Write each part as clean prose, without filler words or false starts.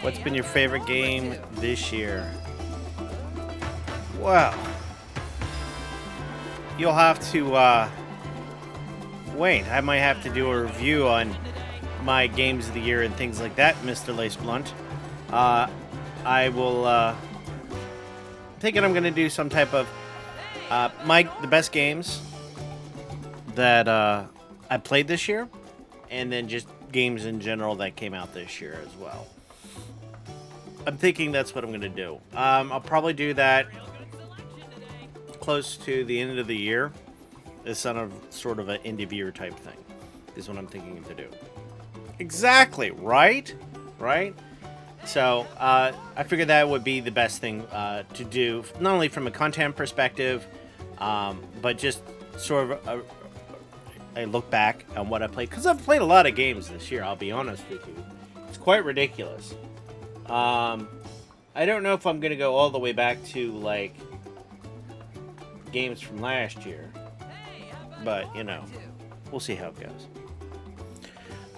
What's been your favorite game this year? Well, you'll have to wait. I might have to do a review on my games of the year and things like that, Mr. Lace Blunt. I will thinking I'm going to do some type of the best games that I played this year, and then just games in general that came out this year as well. I'm thinking that's what I'm going to do. I'll probably do that close to the end of the year. It's sort of an end of year type thing is what I'm thinking to do. Exactly, right? Right? So I figured that would be the best thing to do, not only from a content perspective, but just sort of a look back on what I played. Because I've played a lot of games this year, I'll be honest with you. It's quite ridiculous. I don't know if I'm going to go all the way back to, like, games from last year. But, you know, we'll see how it goes.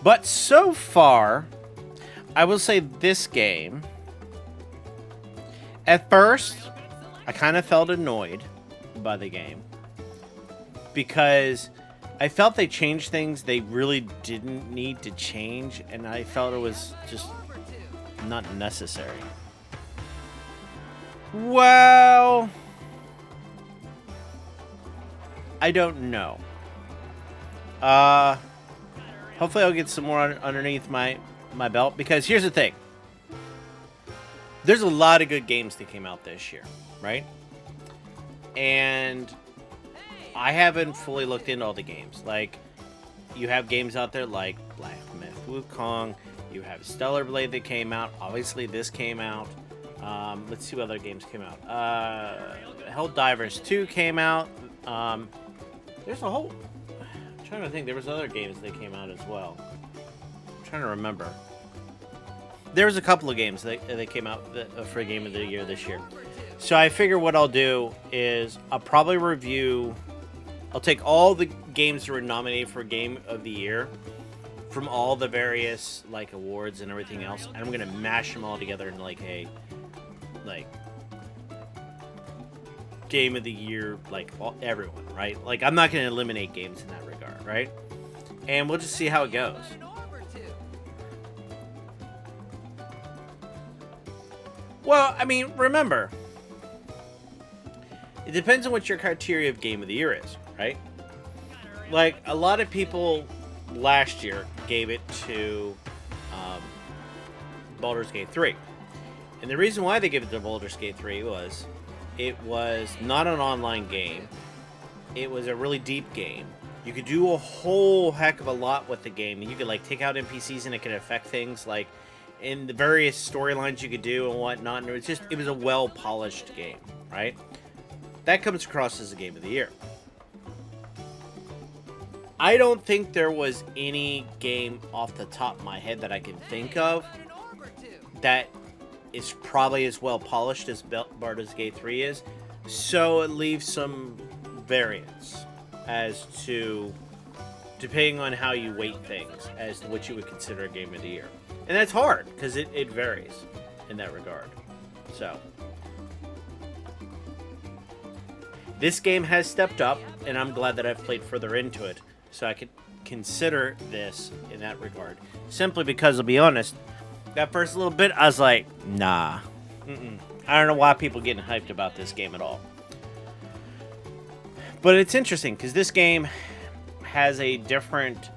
But so far, I will say this game, at first, I kind of felt annoyed by the game. Because I felt they changed things they really didn't need to change. And I felt it was just not necessary. Well, I don't know. Hopefully I'll get some more underneath my belt, because here's the thing. There's a lot of good games that came out this year, right? And I haven't fully looked into all the games. Like, you have games out there like Black Myth Wukong. You have Stellar Blade that came out. Obviously, this came out. Let's see what other games came out. Helldivers 2 came out. There's a whole... I'm trying to think. There was other games that came out as well. I'm trying to remember. There was a couple of games that came out for Game of the Year this year. So I figure what I'll do is I'll probably review... I'll take all the games that were nominated for Game of the Year from all the various, like, awards and everything else, and I'm gonna mash them all together in, like, a, like, Game of the Year, like, everyone, right? Like, I'm not gonna eliminate games in that regard, right? And we'll just see how it goes. Well, I mean, remember, it depends on what your criteria of Game of the Year is, right? Like, a lot of people last year gave it to Baldur's Gate 3. And the reason why they gave it to Baldur's Gate 3 was it was not an online game. It was a really deep game. You could do a whole heck of a lot with the game. You could, like, take out NPCs and it could affect things, like, in the various storylines you could do and whatnot. And it was a well-polished game, right? That comes across as a Game of the Year. I don't think there was any game off the top of my head that I can think of that is probably as well polished as Baldur's Gate 3 is. So it leaves some variance as to, depending on how you weight things, as to what you would consider a Game of the Year. And that's hard, because it varies in that regard. So, this game has stepped up, and I'm glad that I've played further into it, so I could consider this in that regard. Simply because, I'll be honest, that first little bit, I was like, nah. I don't know why people are getting hyped about this game at all. But it's interesting, because this game has a different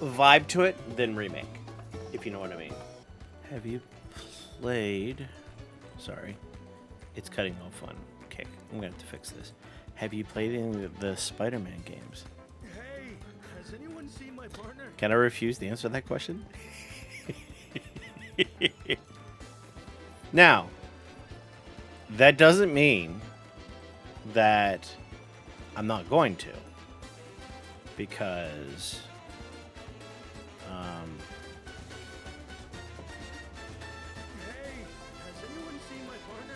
vibe to it than Remake, if you know what I mean. Have you played... Sorry. It's cutting off on kick. I'm going to have to fix this. Have you played any of the Spiderman games? Hey, has anyone seen my partner? Can I refuse the answer to that question? Now, that doesn't mean that I'm not going to. Because... Hey, has anyone seen my partner?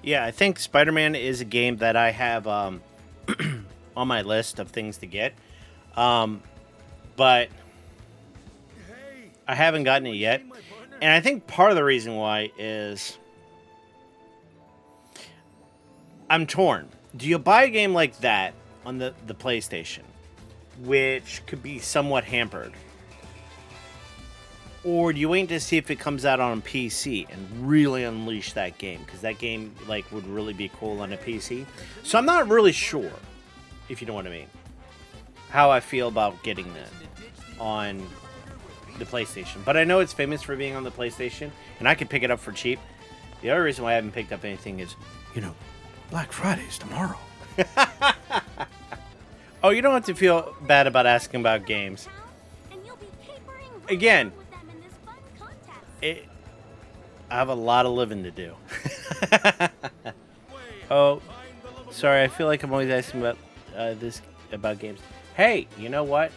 Yeah, I think Spider-Man is a game that I have on my list of things to get. But I haven't gotten it yet. And I think part of the reason why is I'm torn. Do you buy a game like that on the PlayStation, which could be somewhat hampered? Or do you wait to see if it comes out on PC and really unleash that game? Because that game like would really be cool on a PC. So I'm not really sure, if you know what I mean, how I feel about getting that on the PlayStation. But I know it's famous for being on the PlayStation, and I could pick it up for cheap. The other reason why I haven't picked up anything is, Black Friday's tomorrow. Oh, you don't have to feel bad about asking about games. Again, I have a lot of living to do. Oh, sorry. I feel like I'm always asking about about games. Hey, you know what?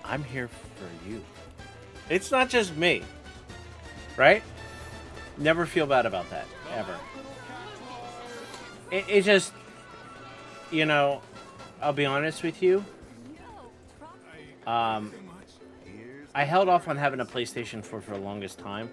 I'm here for you. It's not just me, right? Never feel bad about that ever. It just, I'll be honest with you. I held off on having a PlayStation 4 for the longest time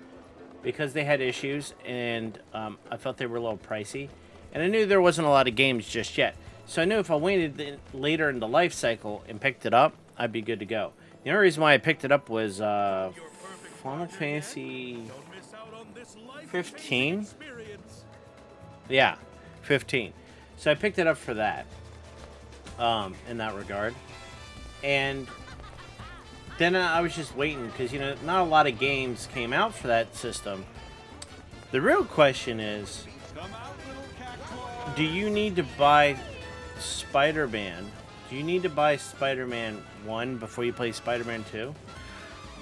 because they had issues, and I felt they were a little pricey. And I knew there wasn't a lot of games just yet. So I knew if I waited later in the life cycle and picked it up, I'd be good to go. The only reason why I picked it up was Final Fantasy 15? Yeah, 15. So I picked it up for that, in that regard. And then I was just waiting because, not a lot of games came out for that system. The real question is, do you need to buy Spider-Man? Do you need to buy Spider-Man 1 before you play Spider-Man 2?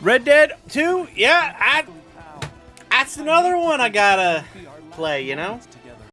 Red Dead 2? Yeah, that's another one I gotta play,